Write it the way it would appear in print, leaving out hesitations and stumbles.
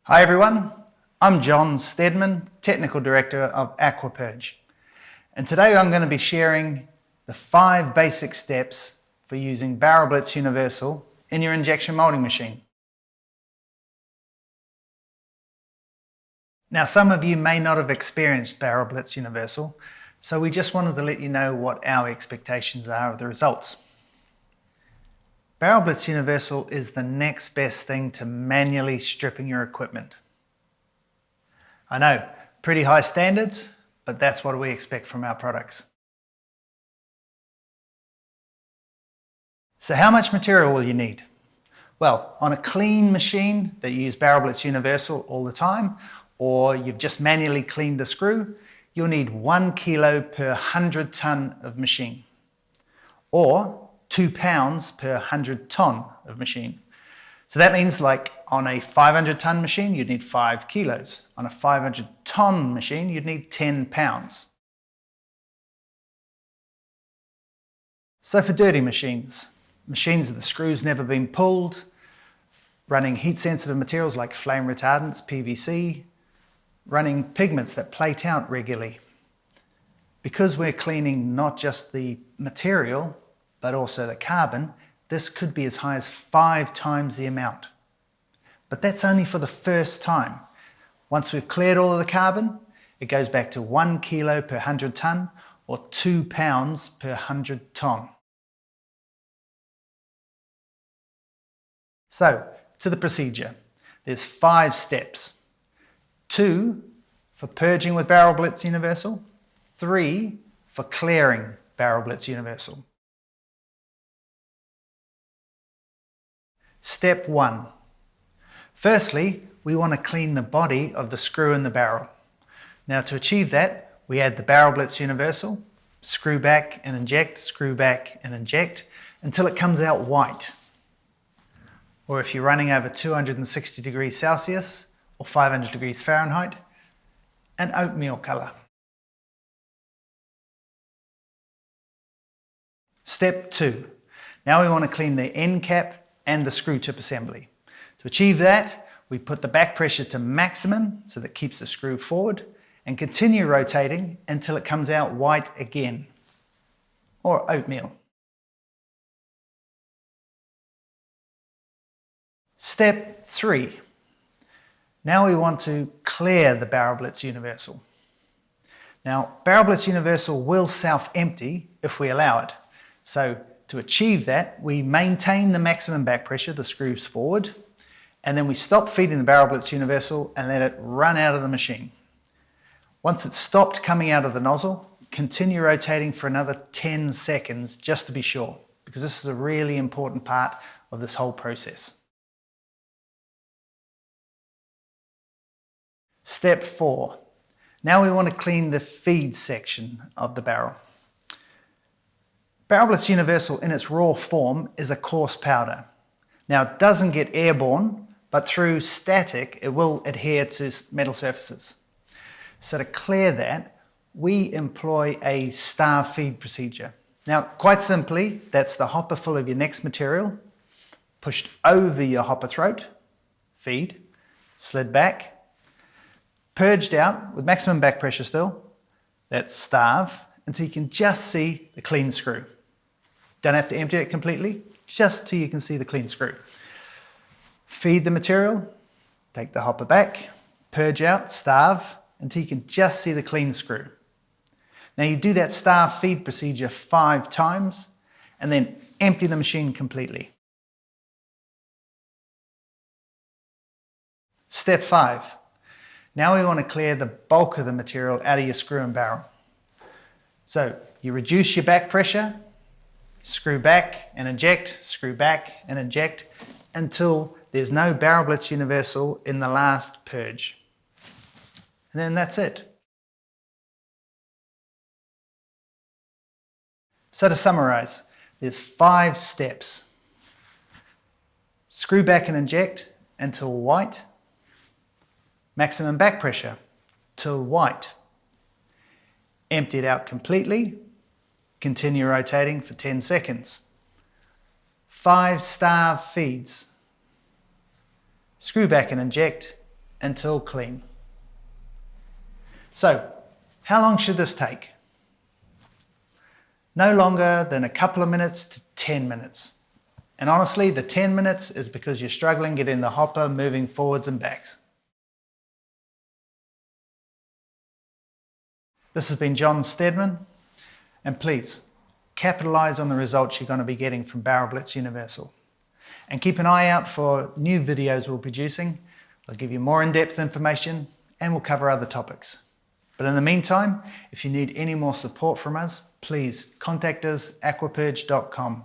Hi everyone, I'm John Stedman, Technical Director of Aquapurge, and today I'm going to be sharing the 5 basic steps for using Barrel Blitz Universal in your injection molding machine. Now some of you may not have experienced Barrel Blitz Universal, so we just wanted to let you know what our expectations are of the results. Barrel Blitz Universal is the next best thing to manually stripping your equipment. I know, pretty high standards, but that's what we expect from our products. So how much material will you need? Well, on a clean machine that you use Barrel Blitz Universal all the time, or you've just manually cleaned the screw, you'll need 1 kilo per 100 ton of machine, or 2 pounds per 100 ton of machine. So that means like on a 500 ton machine, you'd need 5 kilos. On a 500 ton machine, you'd need 10 pounds. So for dirty machines that the screw's never been pulled, running heat sensitive materials like flame retardants, PVC, running pigments that plate out regularly. Because we're cleaning not just the material, but also the carbon, this could be as high as 5 times the amount. But that's only for the first time. Once we've cleared all of the carbon, it goes back to 1 kilo per 100 ton or 2 pounds per 100 ton. So, to the procedure. There's 5 steps. 2 for purging with Barrel Blitz Universal, 3 for clearing Barrel Blitz Universal. Step 1. Firstly, we want to clean the body of the screw in the barrel. Now to achieve that, we add the Barrel Blitz Universal, screw back and inject, screw back and inject, until it comes out white. Or if you're running over 260 degrees Celsius or 500 degrees Fahrenheit, an oatmeal color. Step 2. Now we want to clean the end cap and the screw tip assembly. To achieve that, we put the back pressure to maximum so that it keeps the screw forward and continue rotating until it comes out white again, or oatmeal. Step 3. Now we want to clear the Barrel Blitz Universal. Now, Barrel Blitz Universal will self-empty if we allow it. So to achieve that, we maintain the maximum back pressure, the screws forward, and then we stop feeding the Barrel Blitz Universal and let it run out of the machine. Once it's stopped coming out of the nozzle, continue rotating for another 10 seconds just to be sure, because this is a really important part of this whole process. Step 4. Now we want to clean the feed section of the barrel. Barrel Blitz Universal in its raw form is a coarse powder. Now it doesn't get airborne, but through static it will adhere to metal surfaces. So to clear that, we employ a star feed procedure. Now quite simply, that's the hopper full of your next material, pushed over your hopper throat, feed, slid back, purged out with maximum back pressure still, that's starve, until you can just see the clean screw. Don't have to empty it completely, just till you can see the clean screw. Feed the material, take the hopper back, purge out, starve, until you can just see the clean screw. Now you do that starve feed procedure 5 times, and then empty the machine completely. Step 5. Now we want to clear the bulk of the material out of your screw and barrel. So you reduce your back pressure, screw back and inject, screw back and inject, until there's no Barrel Blitz Universal in the last purge. And then that's it. So to summarize, there's 5 steps. Screw back and inject until white. Maximum back pressure till white. Empty it out completely. Continue rotating for 10 seconds. 5 starve feeds. Screw back and inject until clean. So, how long should this take? No longer than a couple of minutes to 10 minutes. And honestly, the 10 minutes is because you're struggling getting the hopper moving forwards and backs. This has been John Steadman, and please, capitalize on the results you're going to be getting from Barrel Blitz Universal. And keep an eye out for new videos we're producing. They'll give you more in-depth information and we'll cover other topics. But in the meantime, if you need any more support from us, please contact us, aquapurge.com.